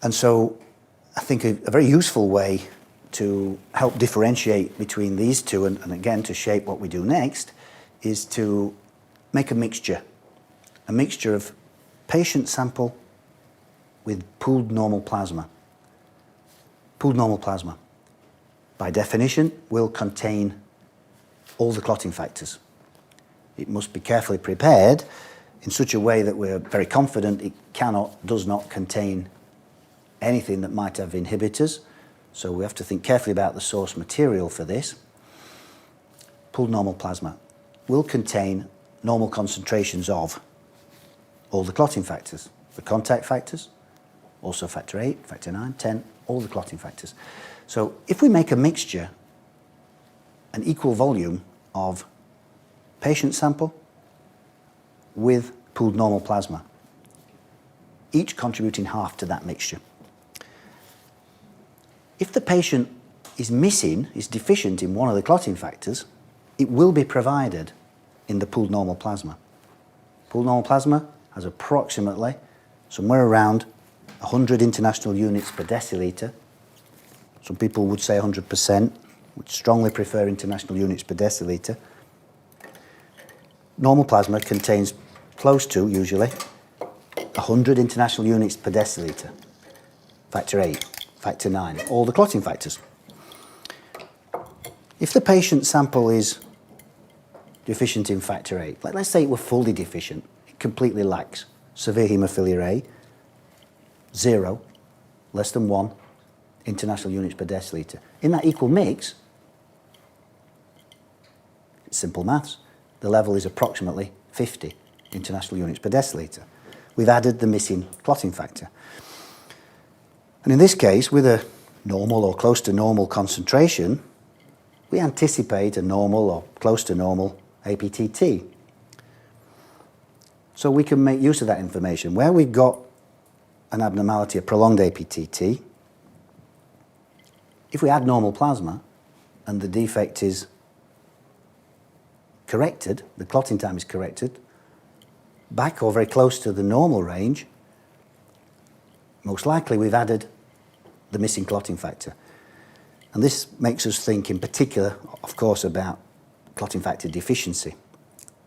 And so I think a very useful way to help differentiate between these two, and again to shape what we do next, is to make a mixture of patient sample with pooled normal plasma. Pooled normal plasma, by definition, will contain all the clotting factors. It must be carefully prepared in such a way that we're very confident it does not contain anything that might have inhibitors. So we have to think carefully about the source material for this. Pooled normal plasma will contain normal concentrations of all the clotting factors, the contact factors, also factor 8, factor 9, 10, all the clotting factors. So if we make a mixture, an equal volume of patient sample with pooled normal plasma, each contributing half to that mixture. If the patient is missing, is deficient in one of the clotting factors, it will be provided in the pooled normal plasma. Pooled normal plasma has approximately somewhere around 100 international units per deciliter. Some people would say 100%, would strongly prefer international units per deciliter. Normal plasma contains close to, usually, 100 international units per deciliter. Factor 8, factor 9, all the clotting factors. If the patient sample is deficient in factor 8, let's say it were fully deficient, it completely lacks severe haemophilia A, 0, less than 1 international units per deciliter. In that equal mix, it's simple maths, the level is approximately 50 international units per deciliter. We've added the missing clotting factor. And in this case, with a normal or close to normal concentration, we anticipate a normal or close to normal APTT. So we can make use of that information. Where we've got an abnormality, a prolonged APTT, if we add normal plasma and the defect is corrected, the clotting time is corrected, back or very close to the normal range, most likely we've added the missing clotting factor. And this makes us think in particular, of course, about clotting factor deficiency.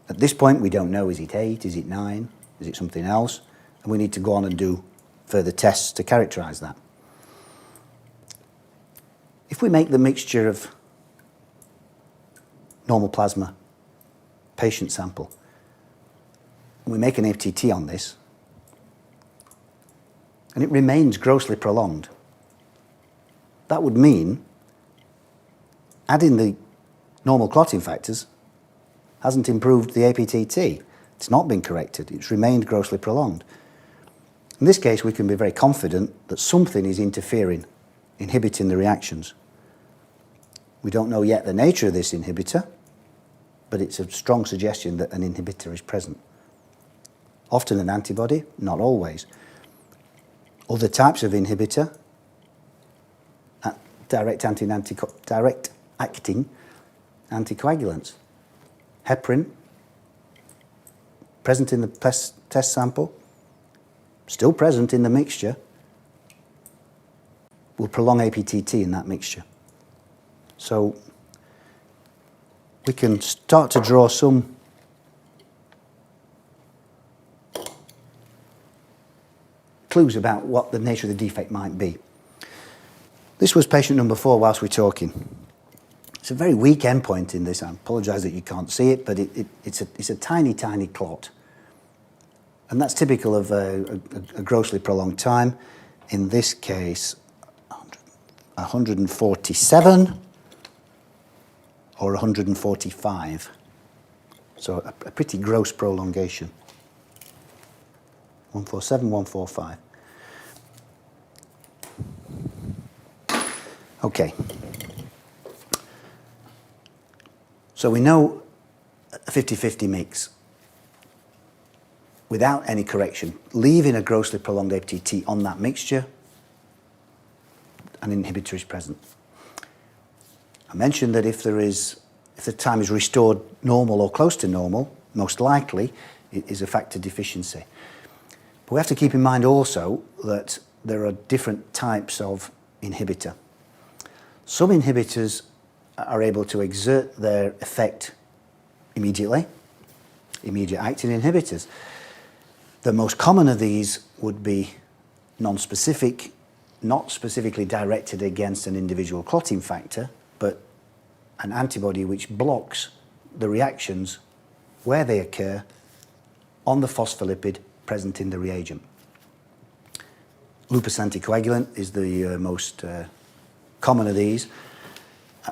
At this point, we don't know, is it 8, is it 9, is it something else? And we need to go on and do further tests to characterize that. If we make the mixture of normal plasma, patient sample, and we make an APTT on this, and it remains grossly prolonged, that would mean adding the normal clotting factors hasn't improved the APTT. It's not been corrected. It's remained grossly prolonged. In this case, we can be very confident that something is interfering, inhibiting the reactions. We don't know yet the nature of this inhibitor, but it's a strong suggestion that an inhibitor is present. Often an antibody, not always. Other types of inhibitor, direct acting anticoagulants. Heparin, present in the test sample, still present in the mixture, will prolong APTT in that mixture. So we can start to draw some clues about what the nature of the defect might be. This was patient number 4 whilst we're talking. It's a very weak endpoint in this. I apologise that you can't see it, but it's a tiny, tiny clot. And that's typical of a grossly prolonged time. In this case, 147 or 145. So a pretty gross prolongation. 147, 145. Okay. So we know a 50-50 mix without any correction, leaving a grossly prolonged APTT on that mixture, an inhibitor is present. I mentioned that if the time is restored normal or close to normal, most likely it is a factor deficiency. But we have to keep in mind also that there are different types of inhibitor. Some inhibitors are able to exert their effect immediately, immediate acting inhibitors. The most common of these would be non-specific, not specifically directed against an individual clotting factor, but an antibody which blocks the reactions where they occur on the phospholipid present in the reagent. Lupus anticoagulant is the most common of these,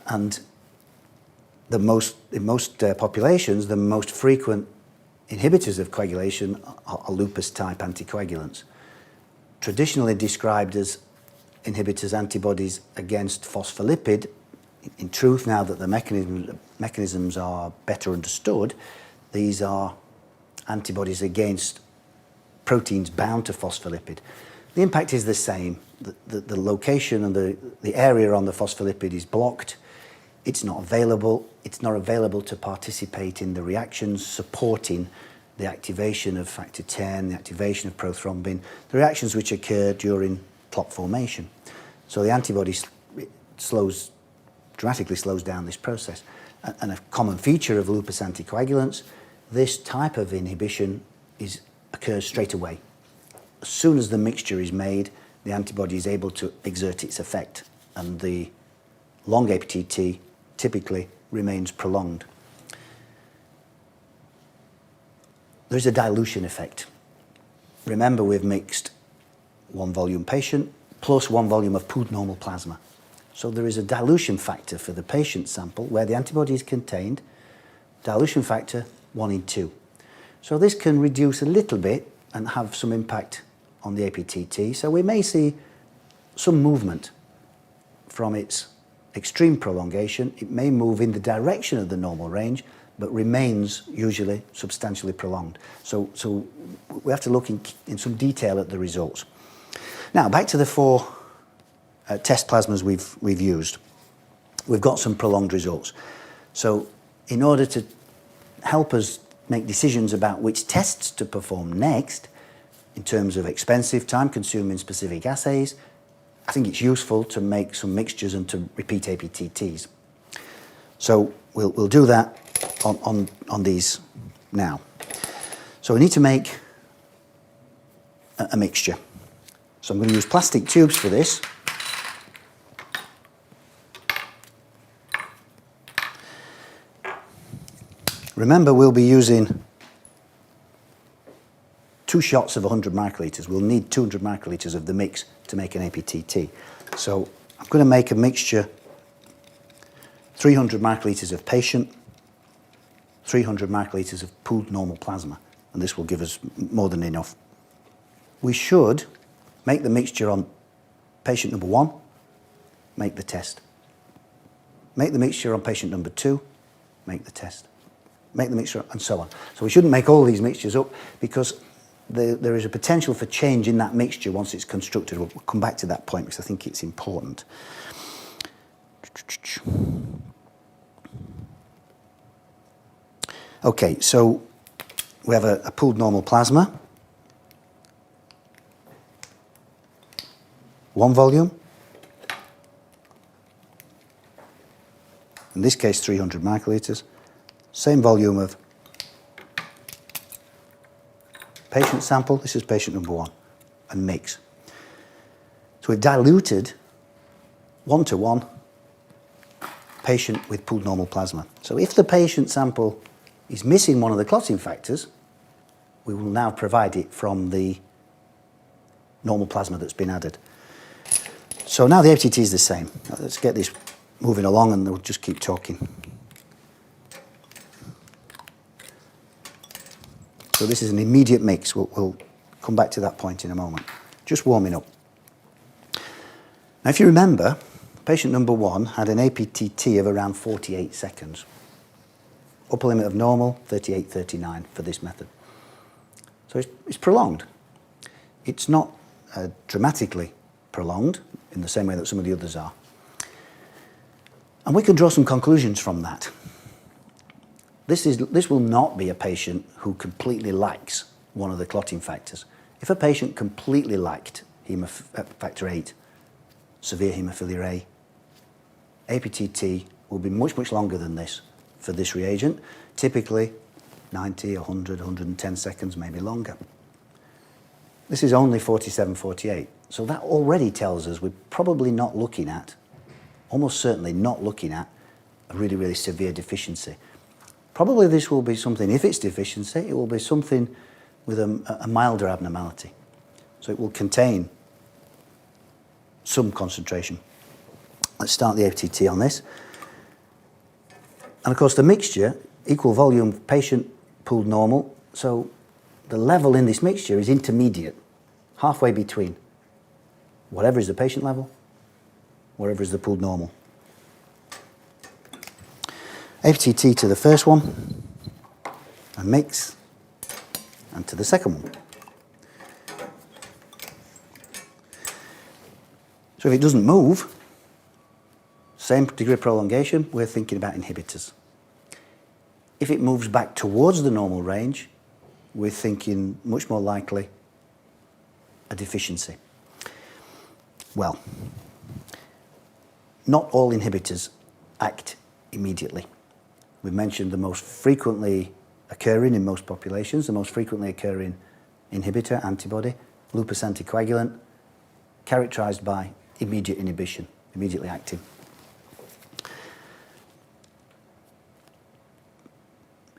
and in most populations, the most frequent inhibitors of coagulation are lupus-type anticoagulants, traditionally described as inhibitors antibodies against phospholipid. In truth, now that the mechanisms are better understood, these are antibodies against proteins bound to phospholipid. The impact is the same. The location and the area on the phospholipid is blocked. It's not available. It's not available to participate in the reactions supporting the activation of factor 10, the activation of prothrombin, the reactions which occur during clot formation. So the antibody dramatically slows down this process. And a common feature of lupus anticoagulants, this type of inhibition occurs straight away. As soon as the mixture is made, the antibody is able to exert its effect, and the long APTT typically remains prolonged. There's a dilution effect. Remember, we've mixed 1 volume patient plus 1 volume of pooled normal plasma. So there is a dilution factor for the patient sample where the antibody is contained, dilution factor 1 in 2. So this can reduce a little bit and have some impact on the APTT. So we may see some movement from its extreme prolongation. It may move in the direction of the normal range, but remains usually substantially prolonged. So we have to look in some detail at the results. Now, back to the 4 test plasmas we've used. We've got some prolonged results. So in order to help us make decisions about which tests to perform next, in terms of expensive, time-consuming specific assays, I think it's useful to make some mixtures and to repeat APTTs. So we'll do that on these now. So we need to make a mixture. So I'm going to use plastic tubes for this. Remember, we'll be using 2 shots of 100 microliters. We'll need 200 microliters of the mix to make an APTT. So I'm going to make a mixture, 300 microliters of patient, 300 microliters of pooled normal plasma, and this will give us more than enough. We should make the mixture on patient number 1, make the test. Make the mixture on patient number 2, make the test. Make the mixture, and so on. So we shouldn't make all these mixtures up because there is a potential for change in that mixture once it's constructed. We'll come back to that point because I think it's important. Okay, so we have a pooled normal plasma. 1 volume. In this case, 300 microliters. Same volume of patient sample. This is patient number 1, and mix. So we've diluted 1-to-1 patient with pooled normal plasma. So if the patient sample is missing one of the clotting factors, we will now provide it from the normal plasma that's been added. So now the APTT is the same. Let's get this moving along and we'll just keep talking. So this is an immediate mix. We'll come back to that point in a moment. Just warming up. Now if you remember, patient number 1 had an APTT of around 48 seconds. Upper limit of normal, 38-39 for this method. So it's prolonged. It's not dramatically prolonged in the same way that some of the others are. And we can draw some conclusions from that. This will not be a patient who completely lacks one of the clotting factors. If a patient completely lacked factor VIII, severe haemophilia A. APTT will be much, much longer than this for this reagent, typically 90, 100, 110 seconds, maybe longer. This is only 47, 48. So that already tells us we're probably not looking at, almost certainly not looking at, a really, really severe deficiency. Probably this will be something, if it's deficiency, it will be something with a milder abnormality. So it will contain some concentration. Let's start the APTT on this. And of course the mixture, equal volume patient, pooled normal, so the level in this mixture is intermediate, halfway between whatever is the patient level, whatever is the pooled normal. APTT to the first one, and mix, and to the second one. So if it doesn't move, same degree of prolongation, we're thinking about inhibitors. If it moves back towards the normal range, we're thinking much more likely a deficiency. Well, not all inhibitors act immediately. We've mentioned the most frequently occurring in most populations, the most frequently occurring inhibitor, antibody, lupus anticoagulant, characterized by immediate inhibition, immediately acting.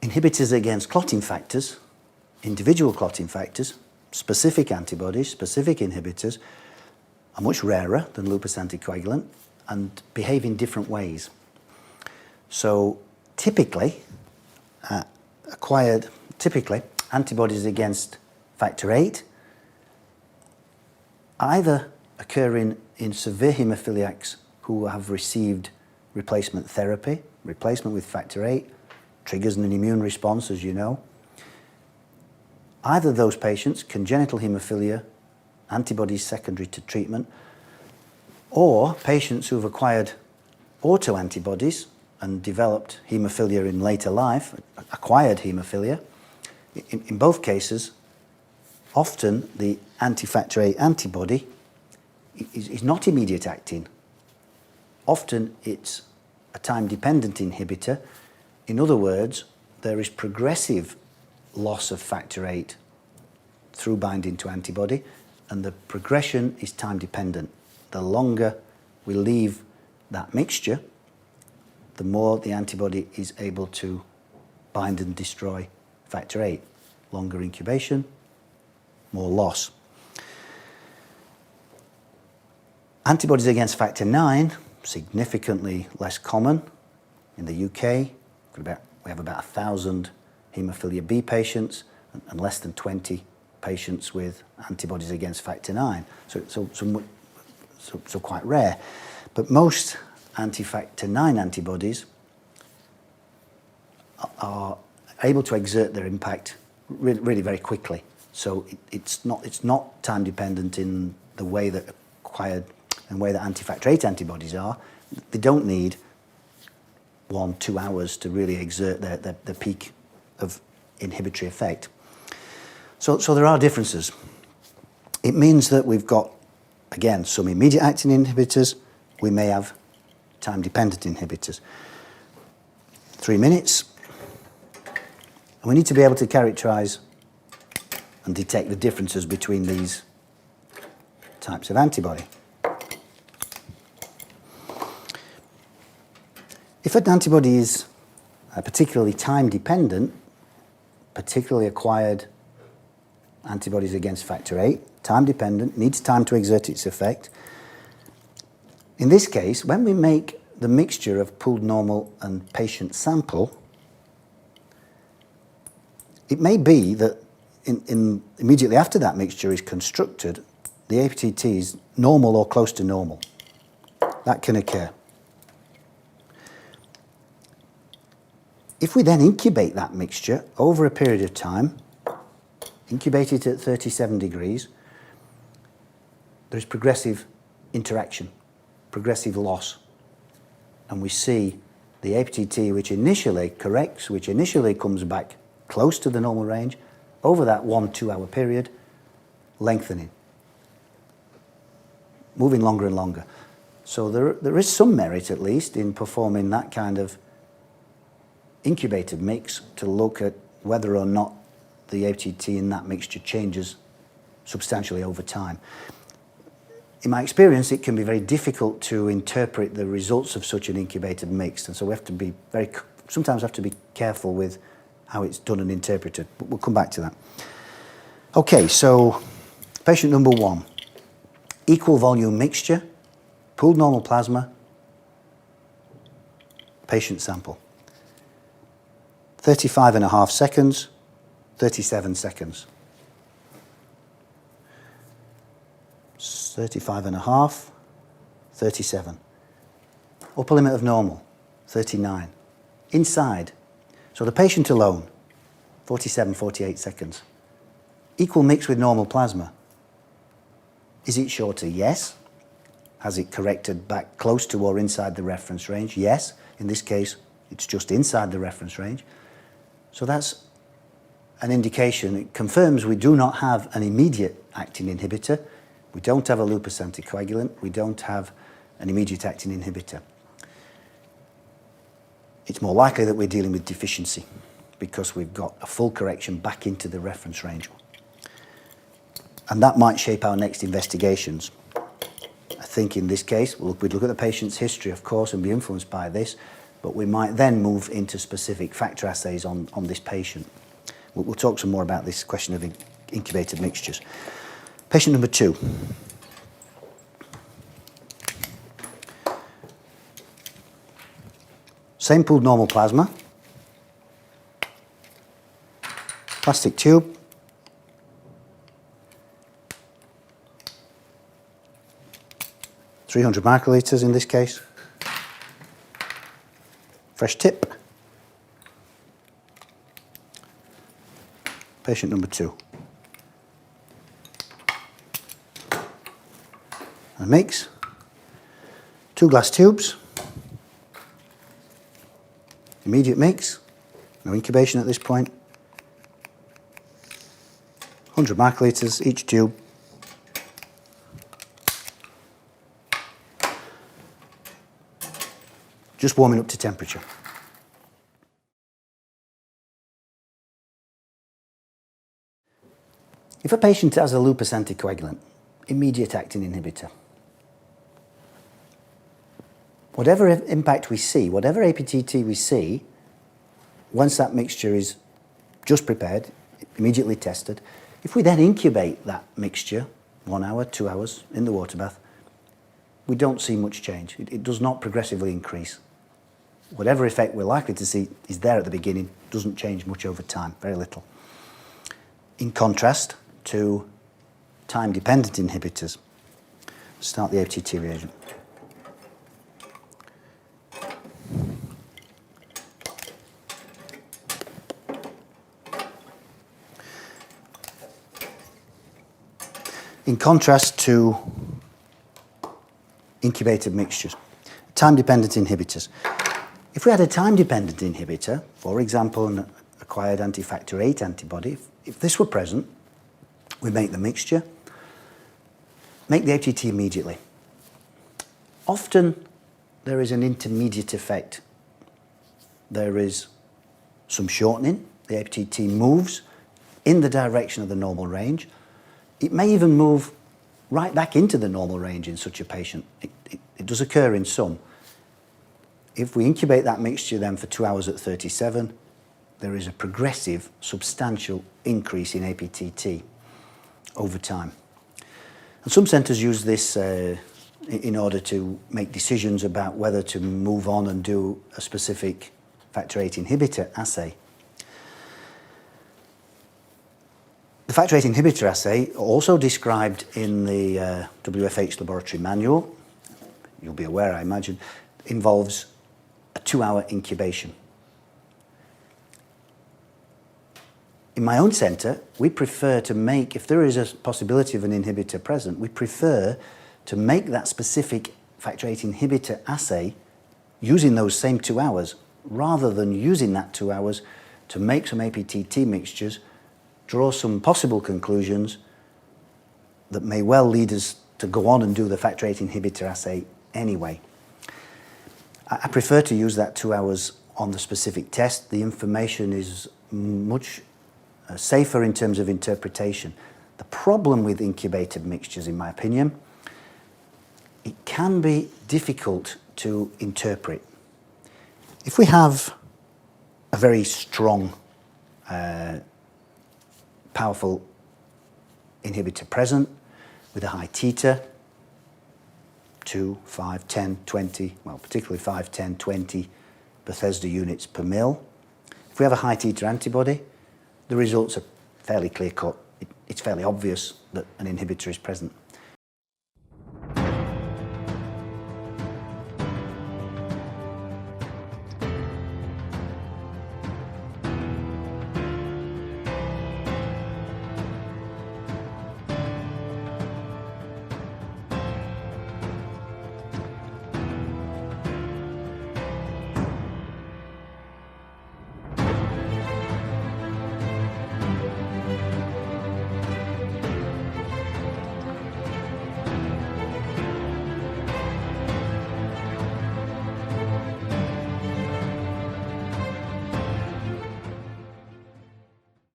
Inhibitors against clotting factors, individual clotting factors, specific antibodies, specific inhibitors, are much rarer than lupus anticoagulant and behave in different ways. So typically, antibodies against factor VIII either occurring in severe haemophiliacs who have received replacement therapy, replacement with factor VIII, triggers an immune response, as you know. Either those patients, congenital haemophilia, antibodies secondary to treatment, or patients who have acquired autoantibodies and developed haemophilia in later life, acquired haemophilia. In both cases, often the anti-factor VIII antibody is not immediate acting. Often it's a time-dependent inhibitor. In other words, there is progressive loss of factor VIII through binding to antibody, and the progression is time-dependent. The longer we leave that mixture, the more the antibody is able to bind and destroy factor VIII. Longer incubation, more loss. Antibodies against factor IX, significantly less common. In the UK, we have about 1,000 haemophilia B patients and less than 20 patients with antibodies against factor IX. So quite rare. But most anti-factor IX antibodies are able to exert their impact really very quickly. So it's not time dependent in the way that anti-factor VIII antibodies are. They don't need 1-2 hours to really exert the peak of inhibitory effect. So there are differences. It means that we've got, again, some immediate acting inhibitors. We may have time-dependent inhibitors. 3 minutes. And we need to be able to characterize and detect the differences between these types of antibody. If an antibody is particularly time-dependent, particularly acquired antibodies against factor VIII, time-dependent, needs time to exert its effect. In this case, when we make the mixture of pooled normal and patient sample, it may be that immediately after that mixture is constructed, the APTT is normal or close to normal. That can occur. If we then incubate that mixture over a period of time, incubate it at 37 degrees, there is progressive interaction, progressive loss. And we see the APTT, which initially corrects, which initially comes back close to the normal range, over that 1-2 hour period, lengthening. moving longer and longer. So there is some merit, at least, in performing that kind of incubated mix to look at whether or not the APTT in that mixture changes substantially over time. In my experience, it can be very difficult to interpret the results of such an incubated mix, and so we have to be sometimes have to be careful with how it's done and interpreted, but we'll come back to that. Okay, so patient number 1, equal volume mixture, pooled normal plasma, patient sample. 35.5 seconds, 37 seconds. 35.5, 37. Upper limit of normal, 39. Inside, so the patient alone, 47, 48 seconds. Equal mix with normal plasma. Is it shorter? Yes. Has it corrected back close to or inside the reference range? Yes. In this case, it's just inside the reference range. So that's an indication. It confirms we do not have an immediate acting inhibitor. We don't have a lupus anticoagulant. We don't have an immediate acting inhibitor. It's more likely that we're dealing with deficiency because we've got a full correction back into the reference range. And that might shape our next investigations. I think in this case, we'd look at the patient's history, of course, and be influenced by this, but we might then move into specific factor assays on this patient. We'll talk some more about this question of incubated mixtures. Patient number 2. Same pooled normal plasma, plastic tube, .300 microliters in this case, fresh tip, patient number 2. And mix, 2 glass tubes, immediate mix, no incubation at this point, 100 microliters each tube, just warming up to temperature. If a patient has a lupus anticoagulant, immediate acting inhibitor, whatever impact we see, whatever APTT we see, once that mixture is just prepared, immediately tested, if we then incubate that mixture 1 hour, 2 hours in the water bath, we don't see much change. It does not progressively increase. Whatever effect we're likely to see is there at the beginning, doesn't change much over time, very little. In contrast to time-dependent inhibitors. Start the APTT reagent. In contrast to incubated mixtures, time-dependent inhibitors. If we had a time-dependent inhibitor, for example, an acquired anti-factor VIII antibody, if this were present, we make the mixture, make the APTT immediately. Often there is an intermediate effect. There is some shortening. The APTT moves in the direction of the normal range. It may even move right back into the normal range in such a patient. It does occur in some. If we incubate that mixture then for 2 hours at 37, there is a progressive, substantial increase in APTT over time. And some centres use this in order to make decisions about whether to move on and do a specific factor VIII inhibitor assay. The factor VIII inhibitor assay, also described in the WFH laboratory manual, you'll be aware, I imagine, involves a 2-hour incubation. In my own centre, we prefer to make, if there is a possibility of an inhibitor present, we prefer to make that specific factor VIII inhibitor assay using those same 2 hours, rather than using that 2 hours to make some APTT mixtures, draw some possible conclusions that may well lead us to go on and do the factor VIII inhibitor assay anyway. I prefer to use that 2 hours on the specific test. The information is much safer in terms of interpretation. The problem with incubated mixtures, in my opinion, it can be difficult to interpret. If we have a very strong, powerful inhibitor present with a high titer, 2, 5, 10, 20, well, particularly 5, 10, 20 Bethesda units per mil. If we have a high titer antibody, the results are fairly clear-cut. It's fairly obvious that an inhibitor is present.